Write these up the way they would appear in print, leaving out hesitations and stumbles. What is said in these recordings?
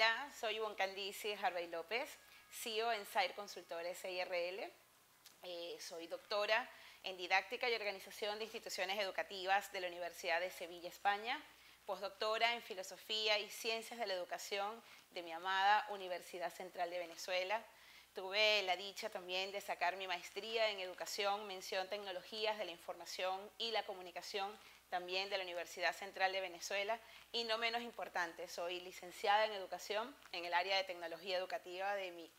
Hola, soy Ivonne Candice Harvey López, CEO en SAIR Consultores SIRL. Soy doctora en Didáctica y Organización de Instituciones Educativas de la Universidad de Sevilla, España, postdoctora en Filosofía y Ciencias de la Educación de mi amada Universidad Central de Venezuela. Tuve la dicha también de sacar mi maestría en Educación, Mención Tecnologías de la Información y la Comunicación, también de la Universidad Central de Venezuela, y no menos importante, soy licenciada en Educación en el área de Tecnología Educativa de mi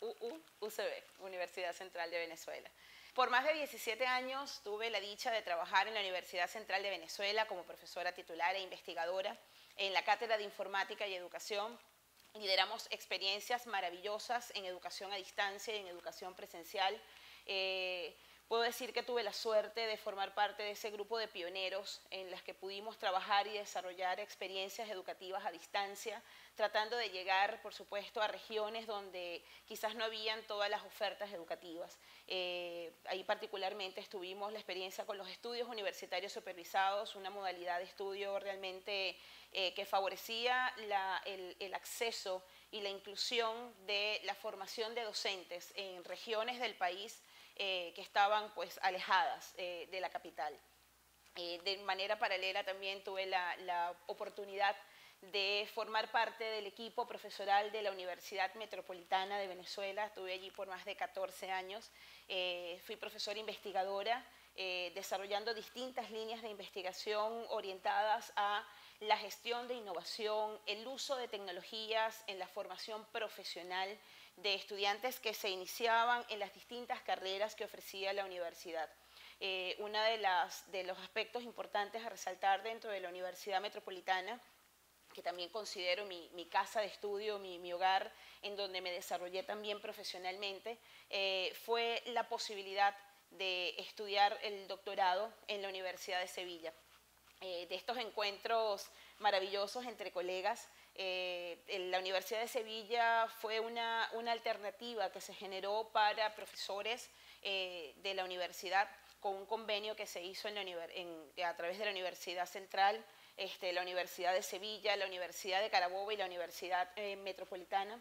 UCB, Universidad Central de Venezuela. Por más de 17 años tuve la dicha de trabajar en la Universidad Central de Venezuela como profesora titular e investigadora en la Cátedra de Informática y Educación. Lideramos experiencias maravillosas en educación a distancia y en educación presencial. Puedo decir que tuve la suerte de formar parte de ese grupo de pioneros en las que pudimos trabajar y desarrollar experiencias educativas a distancia, tratando de llegar, por supuesto, a regiones donde quizás no habían todas las ofertas educativas. Ahí particularmente tuvimos la experiencia con los estudios universitarios supervisados, una modalidad de estudio realmente que favorecía el acceso y la inclusión de la formación de docentes en regiones del país que estaban pues alejadas de la capital. De manera paralela también tuve la oportunidad de formar parte del equipo profesoral de la Universidad Metropolitana de Venezuela. Estuve allí por más de 14 años. Fui profesora investigadora, desarrollando distintas líneas de investigación orientadas a la gestión de innovación, el uso de tecnologías en la formación profesional de estudiantes que se iniciaban en las distintas carreras que ofrecía la universidad. Uno de los aspectos importantes a resaltar dentro de la Universidad Metropolitana, que también considero mi casa de estudio, mi hogar, en donde me desarrollé también profesionalmente, fue la posibilidad de estudiar el doctorado en la Universidad de Sevilla. De estos encuentros maravillosos entre colegas, la Universidad de Sevilla fue una alternativa que se generó para profesores de la universidad con un convenio que se hizo a través de la Universidad Central, la Universidad de Sevilla, la Universidad de Carabobo y la Universidad Metropolitana.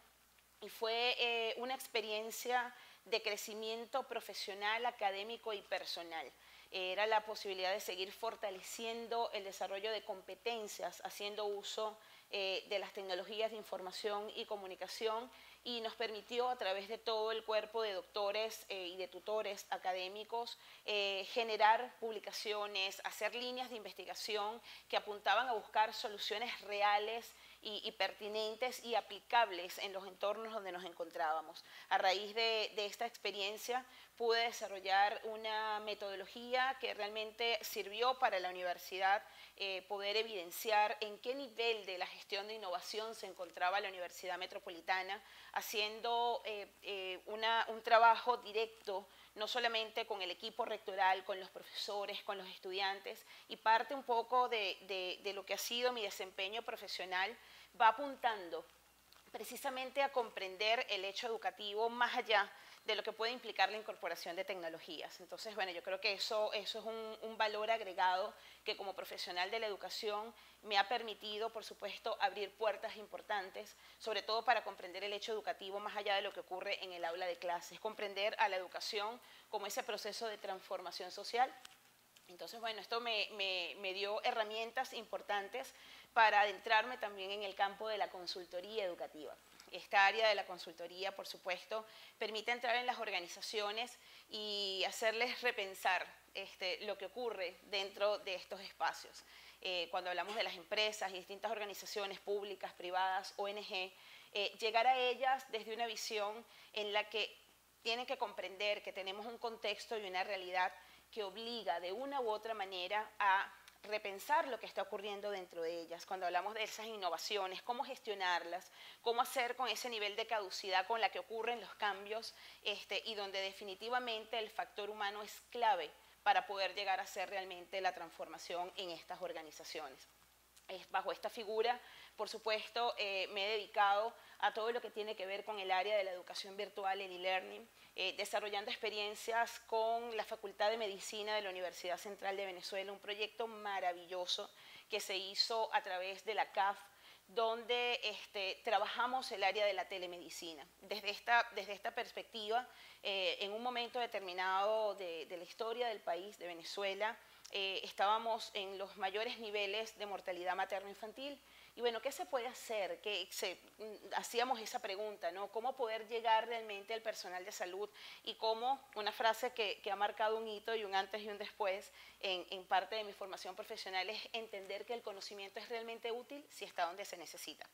Y fue una experiencia de crecimiento profesional, académico y personal. Era la posibilidad de seguir fortaleciendo el desarrollo de competencias, haciendo uso de las tecnologías de información y comunicación, y nos permitió a través de todo el cuerpo de doctores y de tutores académicos generar publicaciones, hacer líneas de investigación que apuntaban a buscar soluciones reales y pertinentes y aplicables en los entornos donde nos encontrábamos. A raíz de esta experiencia pude desarrollar una metodología que realmente sirvió para la universidad poder evidenciar en qué nivel de la gestión de innovación se encontraba la Universidad Metropolitana, haciendo un trabajo directo, no solamente con el equipo rectoral, con los profesores, con los estudiantes, y parte un poco de lo que ha sido mi desempeño profesional, va apuntando precisamente a comprender el hecho educativo más allá de lo que puede implicar la incorporación de tecnologías. Entonces, bueno, yo creo que eso es un valor agregado que como profesional de la educación me ha permitido, por supuesto, abrir puertas importantes, sobre todo para comprender el hecho educativo más allá de lo que ocurre en el aula de clases, comprender a la educación como ese proceso de transformación social. Entonces, bueno, esto me dio herramientas importantes para adentrarme también en el campo de la consultoría educativa. Esta área de la consultoría, por supuesto, permite entrar en las organizaciones y hacerles repensar lo que ocurre dentro de estos espacios. Cuando hablamos de las empresas y distintas organizaciones públicas, privadas, ONG, llegar a ellas desde una visión en la que tienen que comprender que tenemos un contexto y una realidad que obliga de una u otra manera a repensar lo que está ocurriendo dentro de ellas. Cuando hablamos de esas innovaciones, cómo gestionarlas, cómo hacer con ese nivel de caducidad con la que ocurren los cambios y donde definitivamente el factor humano es clave para poder llegar a ser realmente la transformación en estas organizaciones. Bajo esta figura, por supuesto, me he dedicado a todo lo que tiene que ver con el área de la educación virtual, el e-learning, desarrollando experiencias con la Facultad de Medicina de la Universidad Central de Venezuela, un proyecto maravilloso que se hizo a través de la CAF, donde trabajamos el área de la telemedicina. Desde esta perspectiva, en un momento determinado de la historia del país, de Venezuela, estábamos en los mayores niveles de mortalidad materno-infantil. Y bueno, ¿qué se puede hacer? Hacíamos esa pregunta, ¿no? ¿Cómo poder llegar realmente al personal de salud? Y cómo, una frase que ha marcado un hito y un antes y un después en parte de mi formación profesional, es entender que el conocimiento es realmente útil si está donde se necesita.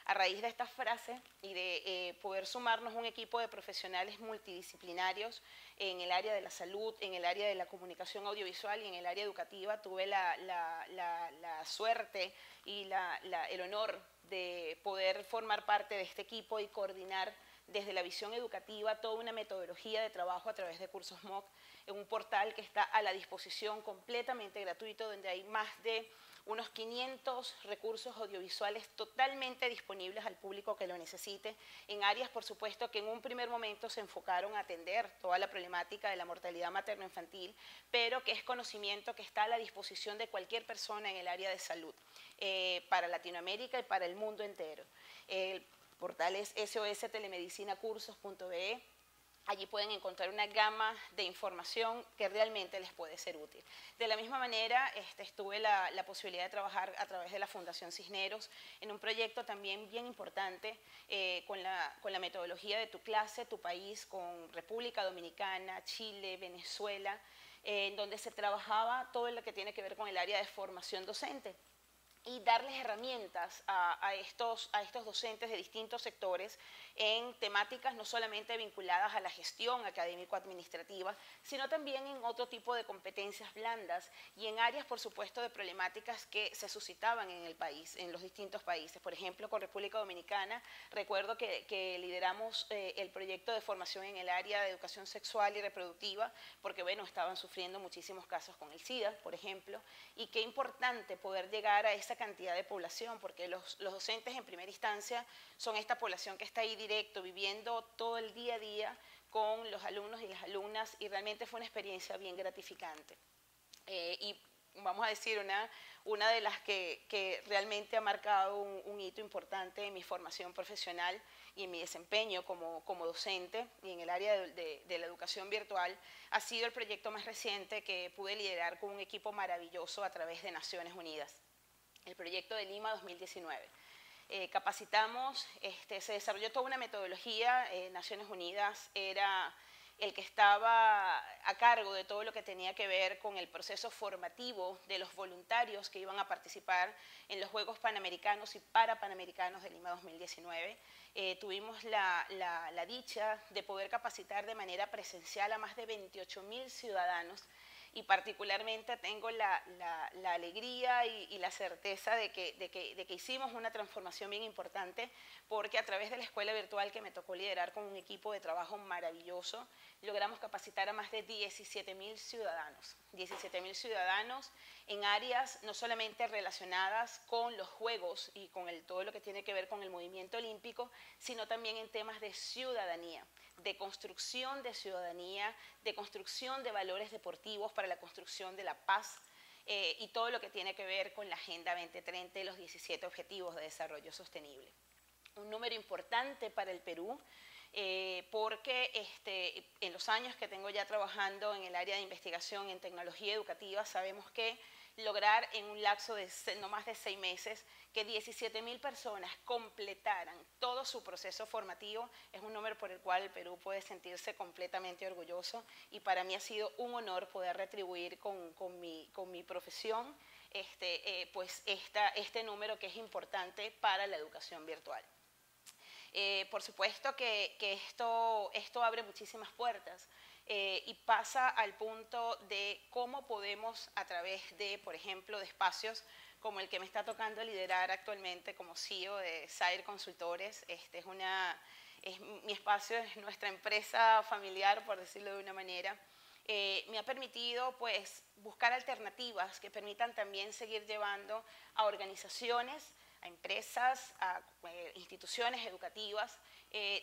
A raíz de esta frase y de poder sumarnos un equipo de profesionales multidisciplinarios en el área de la salud, en el área de la comunicación audiovisual y en el área educativa, tuve la suerte y el honor de poder formar parte de este equipo y coordinar desde la visión educativa toda una metodología de trabajo a través de cursos MOOC en un portal que está a la disposición, completamente gratuito, donde hay más de unos 500 recursos audiovisuales totalmente disponibles al público que lo necesite, en áreas, por supuesto, que en un primer momento se enfocaron a atender toda la problemática de la mortalidad materno-infantil, pero que es conocimiento que está a la disposición de cualquier persona en el área de salud, para Latinoamérica y para el mundo entero. El portal es sostelemedicinacursos.be. Allí pueden encontrar una gama de información que realmente les puede ser útil. De la misma manera, tuve la posibilidad de trabajar a través de la Fundación Cisneros en un proyecto también bien importante con la metodología de Tu Clase, Tu País, con República Dominicana, Chile, Venezuela, en donde se trabajaba todo lo que tiene que ver con el área de formación docente y darles herramientas a estos docentes de distintos sectores en temáticas no solamente vinculadas a la gestión académico-administrativa, sino también en otro tipo de competencias blandas y en áreas, por supuesto, de problemáticas que se suscitaban en el país, en los distintos países. Por ejemplo, con República Dominicana, recuerdo que lideramos el proyecto de formación en el área de educación sexual y reproductiva, porque, bueno, estaban sufriendo muchísimos casos con el SIDA, por ejemplo, y qué importante poder llegar a esa cantidad de población, porque los docentes en primera instancia son esta población que está ahí directo, viviendo todo el día a día con los alumnos y las alumnas, y realmente fue una experiencia bien gratificante. Y vamos a decir, una de las que realmente ha marcado un hito importante en mi formación profesional y en mi desempeño como docente y en el área de la educación virtual, ha sido el proyecto más reciente que pude liderar con un equipo maravilloso a través de Naciones Unidas, el proyecto de Lima 2019. Capacitamos, se desarrolló toda una metodología. Naciones Unidas era el que estaba a cargo de todo lo que tenía que ver con el proceso formativo de los voluntarios que iban a participar en los Juegos Panamericanos y Parapanamericanos de Lima 2019. Tuvimos la dicha de poder capacitar de manera presencial a más de 28.000 ciudadanos, y particularmente tengo la alegría y la certeza de que hicimos una transformación bien importante, porque a través de la escuela virtual que me tocó liderar con un equipo de trabajo maravilloso, logramos capacitar a más de 17.000 ciudadanos. 17.000 ciudadanos en áreas no solamente relacionadas con los Juegos y con todo lo que tiene que ver con el movimiento olímpico, sino también en temas de ciudadanía, de construcción de ciudadanía, de construcción de valores deportivos para la construcción de la paz, y todo lo que tiene que ver con la Agenda 2030 y los 17 Objetivos de Desarrollo Sostenible. Un número importante para el Perú, porque en los años que tengo ya trabajando en el área de investigación en tecnología educativa, sabemos que lograr en un lapso de no más de 6 meses que 17.000 personas completaran todo su proceso formativo es un número por el cual el Perú puede sentirse completamente orgulloso, y para mí ha sido un honor poder retribuir con mi profesión pues este número que es importante para la educación virtual. Por supuesto que esto abre muchísimas puertas, y pasa al punto de cómo podemos, a través de, por ejemplo, de espacios como el que me está tocando liderar actualmente como CEO de SAIR Consultores. Mi espacio, es nuestra empresa familiar, por decirlo de una manera. Me ha permitido pues buscar alternativas que permitan también seguir llevando a organizaciones, a empresas, a instituciones educativas,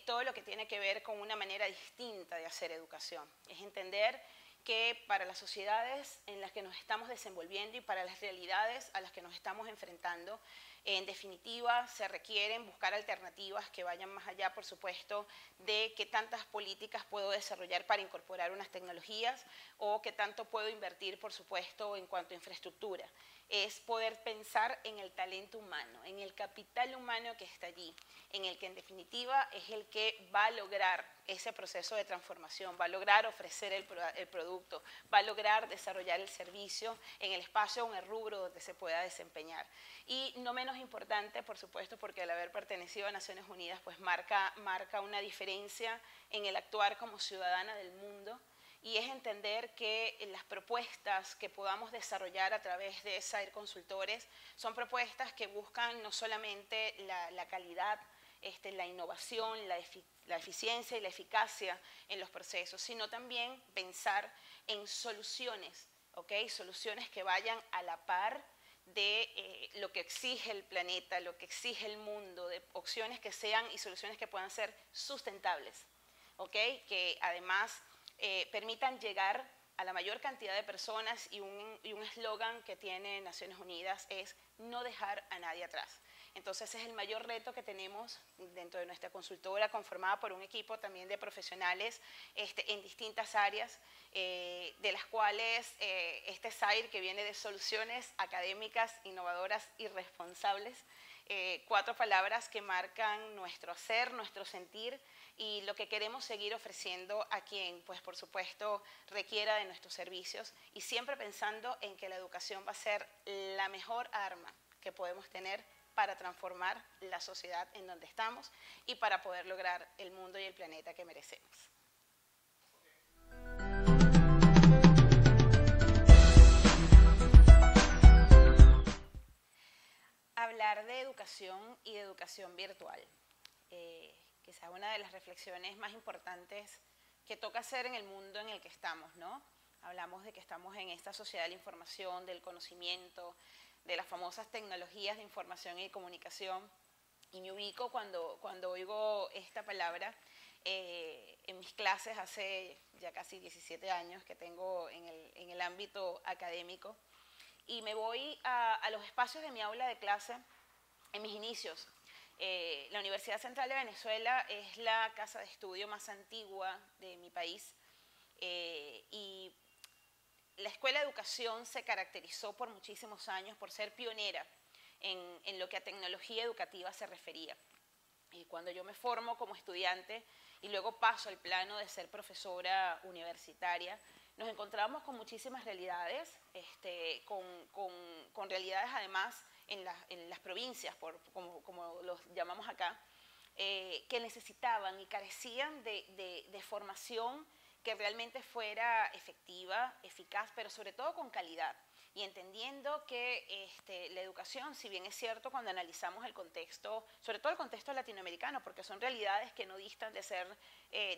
todo lo que tiene que ver con una manera distinta de hacer educación. Es entender que para las sociedades en las que nos estamos desenvolviendo y para las realidades a las que nos estamos enfrentando, en definitiva, se requieren buscar alternativas que vayan más allá, por supuesto, de qué tantas políticas puedo desarrollar para incorporar unas tecnologías o qué tanto puedo invertir, por supuesto, en cuanto a infraestructura. Es poder pensar en el talento humano, en el capital humano que está allí, en el que en definitiva es el que va a lograr ese proceso de transformación, va a lograr ofrecer el producto, va a lograr desarrollar el servicio en el espacio o en el rubro donde se pueda desempeñar. Y no menos importante, por supuesto, porque al haber pertenecido a Naciones Unidas, pues marca una diferencia en el actuar como ciudadana del mundo, y es entender que las propuestas que podamos desarrollar a través de SAIR Consultores son propuestas que buscan no solamente la calidad, la innovación, la eficiencia y la eficacia en los procesos, sino también pensar en soluciones, ¿okay? Soluciones que vayan a la par de lo que exige el planeta, lo que exige el mundo, de opciones que sean y soluciones que puedan ser sustentables, ¿okay? Que además permitan llegar a la mayor cantidad de personas, y un eslogan que tiene Naciones Unidas es no dejar a nadie atrás. Entonces ese es el mayor reto que tenemos dentro de nuestra consultora, conformada por un equipo también de profesionales en distintas áreas, de las cuales este SAIR, que viene de soluciones académicas, innovadoras y responsables, 4 palabras que marcan nuestro hacer, nuestro sentir y lo que queremos seguir ofreciendo a quien, pues por supuesto, requiera de nuestros servicios, y siempre pensando en que la educación va a ser la mejor arma que podemos tener para transformar la sociedad en donde estamos y para poder lograr el mundo y el planeta que merecemos. Hablar de educación y de educación virtual. Quizás una de las reflexiones más importantes que toca hacer en el mundo en el que estamos, ¿no? Hablamos de que estamos en esta sociedad de la información, del conocimiento, de las famosas tecnologías de información y comunicación, y me ubico cuando oigo esta palabra en mis clases hace ya casi 17 años que tengo en el ámbito académico, y me voy a los espacios de mi aula de clase en mis inicios. La Universidad Central de Venezuela es la casa de estudio más antigua de mi país, y la Escuela de Educación se caracterizó por muchísimos años por ser pionera en lo que a tecnología educativa se refería. Y cuando yo me formo como estudiante y luego paso al plano de ser profesora universitaria, nos encontramos con muchísimas realidades, con realidades además en las provincias, como los llamamos acá, que necesitaban y carecían de formación que realmente fuera efectiva, eficaz, pero sobre todo con calidad. Y entendiendo que la educación, si bien es cierto cuando analizamos el contexto, sobre todo el contexto latinoamericano, porque son realidades que no distan de ser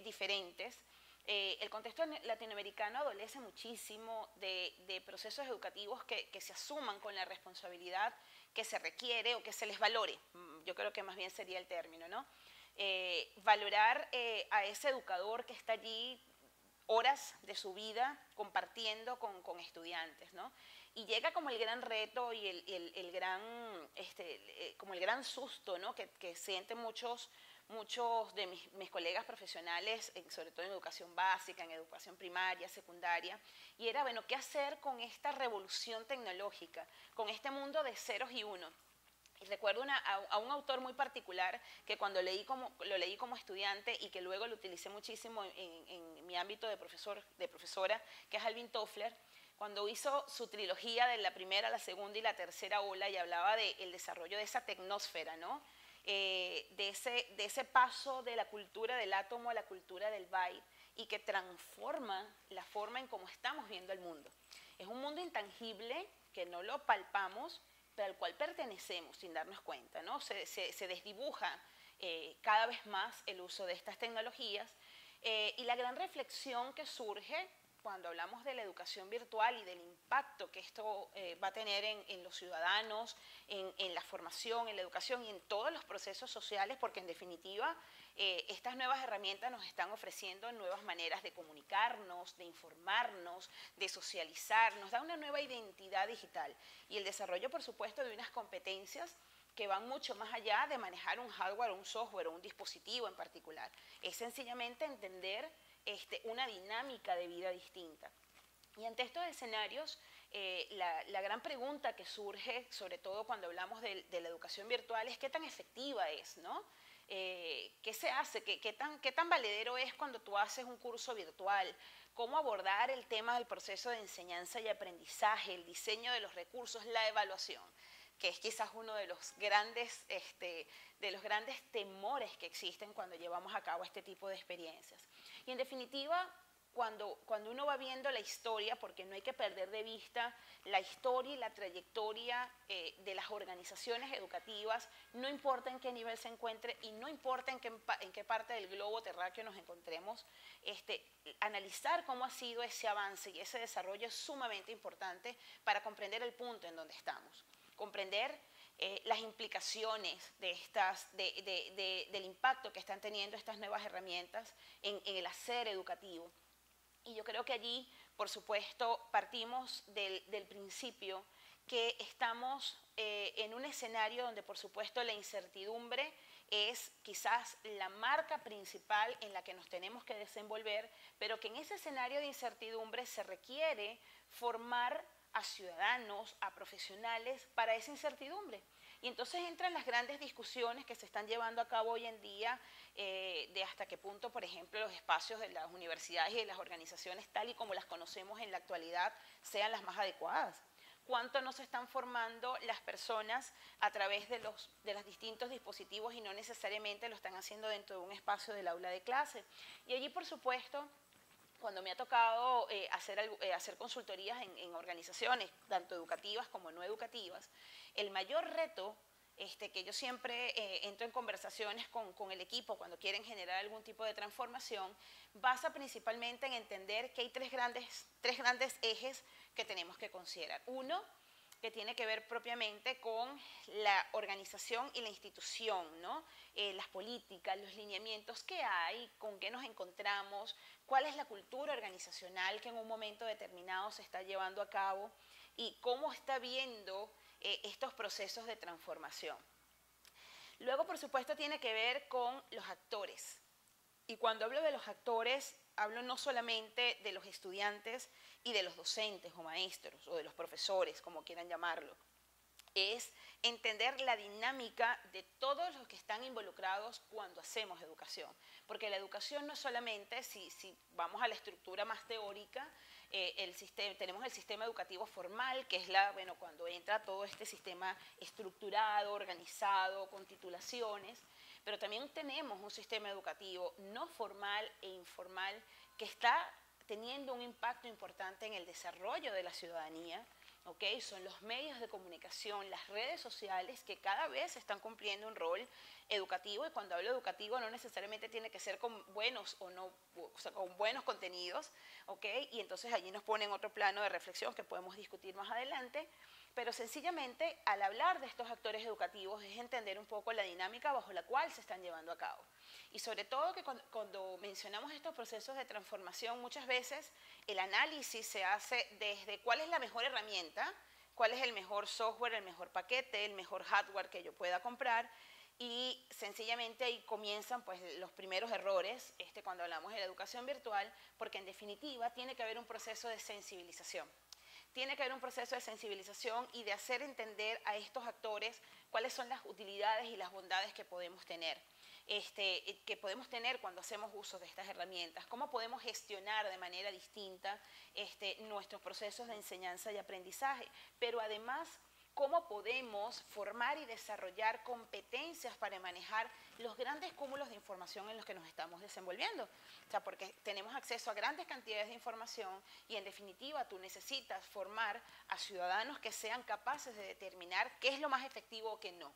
diferentes, el contexto latinoamericano adolece muchísimo de procesos educativos que se asuman con la responsabilidad que se requiere o que se les valore. Yo creo que más bien sería el término, ¿no? Valorar a ese educador que está allí horas de su vida compartiendo con estudiantes, ¿no? Y llega como el gran reto y el gran susto, ¿no? que sienten muchos de mis colegas profesionales, sobre todo en educación básica, en educación primaria, secundaria, y era, bueno, ¿qué hacer con esta revolución tecnológica, con este mundo de ceros y unos? Y recuerdo a un autor muy particular que cuando lo leí como estudiante y que luego lo utilicé muchísimo en mi ámbito de profesora, que es Alvin Toffler, cuando hizo su trilogía de la primera, la segunda y la tercera ola, y hablaba del desarrollo de esa tecnósfera, ¿no? De ese paso de la cultura del átomo a la cultura del byte, y que transforma la forma en cómo estamos viendo el mundo. Es un mundo intangible que no lo palpamos, pero al cual pertenecemos sin darnos cuenta, ¿no? Se desdibuja cada vez más el uso de estas tecnologías, y la gran reflexión que surge cuando hablamos de la educación virtual y del impacto que esto va a tener en los ciudadanos, en la formación, en la educación y en todos los procesos sociales, porque en definitiva estas nuevas herramientas nos están ofreciendo nuevas maneras de comunicarnos, de informarnos, de socializar, nos da una nueva identidad digital y el desarrollo, por supuesto, de unas competencias que van mucho más allá de manejar un hardware o un software o un dispositivo en particular. Es sencillamente entender una dinámica de vida distinta. Y ante estos escenarios, la gran pregunta que surge, sobre todo cuando hablamos de la educación virtual, es qué tan efectiva es, ¿no? ¿Qué se hace? ¿Qué tan valedero es cuando tú haces un curso virtual? ¿Cómo abordar el tema del proceso de enseñanza y aprendizaje, el diseño de los recursos, la evaluación? Que es quizás uno de los grandes temores que existen cuando llevamos a cabo este tipo de experiencias. Y en definitiva, cuando uno va viendo la historia, porque no hay que perder de vista la historia y la trayectoria de las organizaciones educativas, no importa en qué nivel se encuentre y no importa en qué parte del globo terráqueo nos encontremos, analizar cómo ha sido ese avance y ese desarrollo es sumamente importante para comprender el punto en donde estamos. Comprender las implicaciones del impacto que están teniendo estas nuevas herramientas en el hacer educativo. Y yo creo que allí, por supuesto, partimos del principio que estamos en un escenario donde, por supuesto, la incertidumbre es quizás la marca principal en la que nos tenemos que desenvolver, pero que en ese escenario de incertidumbre se requiere formar a ciudadanos, a profesionales para esa incertidumbre. Y entonces entran las grandes discusiones que se están llevando a cabo hoy en día de hasta qué punto, por ejemplo, los espacios de las universidades y de las organizaciones tal y como las conocemos en la actualidad sean las más adecuadas. Cuánto nos están formando las personas a través de los distintos dispositivos y no necesariamente lo están haciendo dentro de un espacio del aula de clase. Y allí, por supuesto, cuando me ha tocado hacer consultorías en organizaciones, tanto educativas como no educativas, el mayor reto que yo siempre entro en conversaciones con el equipo cuando quieren generar algún tipo de transformación, basa principalmente en entender que hay tres grandes ejes que tenemos que considerar. Uno, que tiene que ver propiamente con la organización y la institución, ¿no? Las políticas, los lineamientos que hay, con qué nos encontramos, cuál es la cultura organizacional que en un momento determinado se está llevando a cabo y cómo está viendo estos procesos de transformación. Luego, por supuesto, tiene que ver con los actores. Y cuando hablo de los actores, hablo no solamente de los estudiantes y de los docentes o maestros o de los profesores, como quieran llamarlo. Es entender la dinámica de todos los que están involucrados cuando hacemos educación. Porque la educación no es solamente, si vamos a la estructura más teórica, tenemos el sistema educativo formal, que es cuando entra todo este sistema estructurado, organizado, con titulaciones, pero también tenemos un sistema educativo no formal e informal que está teniendo un impacto importante en el desarrollo de la ciudadanía. ¿Okay? Son los medios de comunicación, las redes sociales que cada vez están cumpliendo un rol educativo, y cuando hablo educativo no necesariamente tiene que ser con buenos o no, o sea, con buenos contenidos, ¿okay? Y entonces allí nos ponen otro plano de reflexión que podemos discutir más adelante, pero sencillamente al hablar de estos actores educativos es entender un poco la dinámica bajo la cual se están llevando a cabo. Y sobre todo que cuando mencionamos estos procesos de transformación, muchas veces el análisis se hace desde cuál es la mejor herramienta, cuál es el mejor software, el mejor paquete, el mejor hardware que yo pueda comprar, y sencillamente ahí comienzan pues los primeros errores cuando hablamos de la educación virtual, porque en definitiva tiene que haber un proceso de sensibilización. Tiene que haber un proceso de sensibilización y de hacer entender a estos actores cuáles son las utilidades y las bondades que podemos tener. Cuando hacemos uso de estas herramientas, cómo podemos gestionar de manera distinta nuestros procesos de enseñanza y aprendizaje, pero además cómo podemos formar y desarrollar competencias para manejar los grandes cúmulos de información en los que nos estamos desenvolviendo. O sea, porque tenemos acceso a grandes cantidades de información y en definitiva tú necesitas formar a ciudadanos que sean capaces de determinar qué es lo más efectivo o qué no.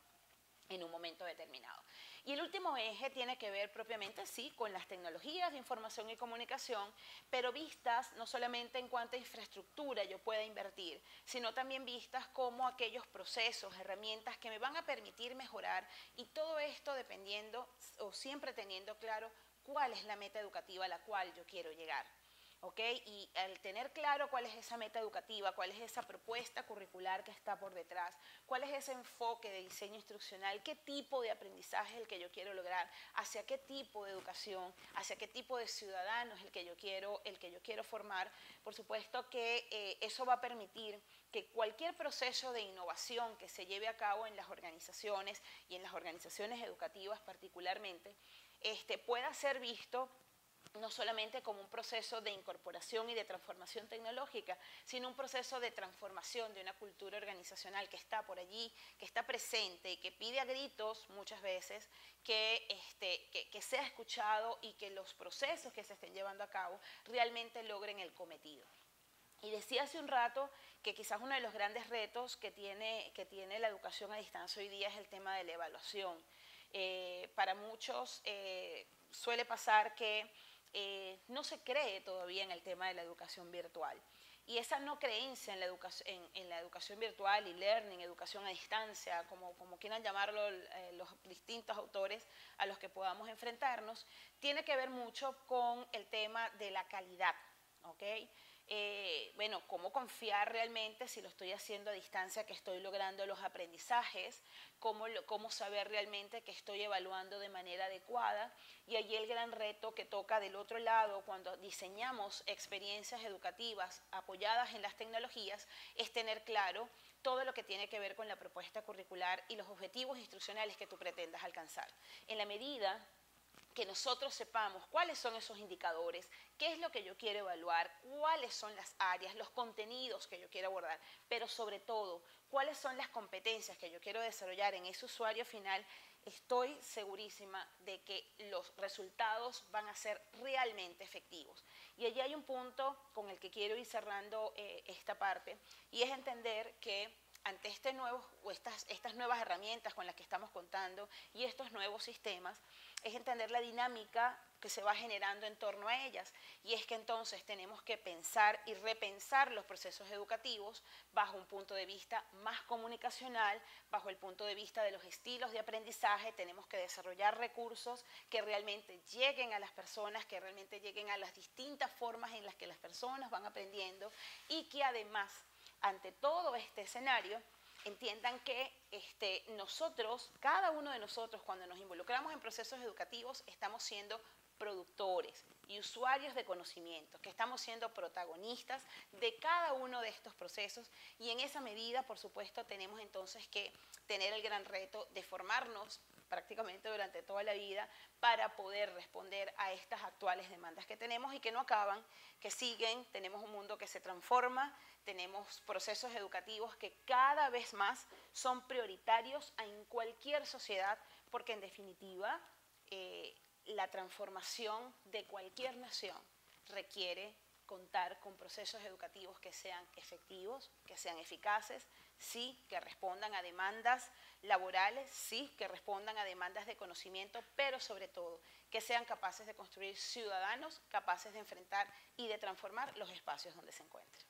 en un momento determinado. Y el último eje tiene que ver propiamente, sí, con las tecnologías de información y comunicación, pero vistas no solamente en cuanto a infraestructura yo pueda invertir, sino también vistas como aquellos procesos, herramientas que me van a permitir mejorar, y todo esto dependiendo o siempre teniendo claro cuál es la meta educativa a la cual yo quiero llegar. ¿Ok? Y al tener claro cuál es esa meta educativa, cuál es esa propuesta curricular que está por detrás, cuál es ese enfoque de diseño instruccional, qué tipo de aprendizaje es el que yo quiero lograr, hacia qué tipo de educación, hacia qué tipo de ciudadanos es el que yo quiero formar, por supuesto que eso va a permitir que cualquier proceso de innovación que se lleve a cabo en las organizaciones y en las organizaciones educativas particularmente, pueda ser visto no solamente como un proceso de incorporación y de transformación tecnológica, sino un proceso de transformación de una cultura organizacional que está por allí, que está presente y que pide a gritos muchas veces que sea escuchado y que los procesos que se estén llevando a cabo realmente logren el cometido. Y decía hace un rato que quizás uno de los grandes retos que tiene la educación a distancia hoy día es el tema de la evaluación. Para muchos suele pasar que no se cree todavía en el tema de la educación virtual. Y esa no creencia en la educación virtual y learning, educación a distancia, como quieran llamarlo los distintos autores a los que podamos enfrentarnos, tiene que ver mucho con el tema de la calidad, ¿ok? Bueno, cómo confiar realmente si lo estoy haciendo a distancia, que estoy logrando los aprendizajes, cómo saber realmente que estoy evaluando de manera adecuada. Y allí el gran reto que toca del otro lado cuando diseñamos experiencias educativas apoyadas en las tecnologías es tener claro todo lo que tiene que ver con la propuesta curricular y los objetivos instruccionales que tú pretendas alcanzar. En la medida que nosotros sepamos cuáles son esos indicadores, qué es lo que yo quiero evaluar, cuáles son las áreas, los contenidos que yo quiero abordar, pero sobre todo, cuáles son las competencias que yo quiero desarrollar en ese usuario final, estoy segurísima de que los resultados van a ser realmente efectivos. Y allí hay un punto con el que quiero ir cerrando esta parte, y es entender que ante estas nuevas herramientas con las que estamos contando y estos nuevos sistemas, es entender la dinámica que se va generando en torno a ellas. Y es que entonces tenemos que pensar y repensar los procesos educativos bajo un punto de vista más comunicacional, bajo el punto de vista de los estilos de aprendizaje. Tenemos que desarrollar recursos que realmente lleguen a las personas, que realmente lleguen a las distintas formas en las que las personas van aprendiendo, y que además, ante todo este escenario, entiendan que nosotros, cada uno de nosotros, cuando nos involucramos en procesos educativos, estamos siendo productores y usuarios de conocimiento, que estamos siendo protagonistas de cada uno de estos procesos, y en esa medida, por supuesto, tenemos entonces que tener el gran reto de formarnos prácticamente durante toda la vida para poder responder a estas actuales demandas que tenemos y que no acaban, que siguen. Tenemos un mundo que se transforma, tenemos procesos educativos que cada vez más son prioritarios en cualquier sociedad, porque en definitiva la transformación de cualquier nación requiere contar con procesos educativos que sean efectivos, que sean eficaces, sí, que respondan a demandas laborales, sí, que respondan a demandas de conocimiento, pero sobre todo que sean capaces de construir ciudadanos capaces de enfrentar y de transformar los espacios donde se encuentren.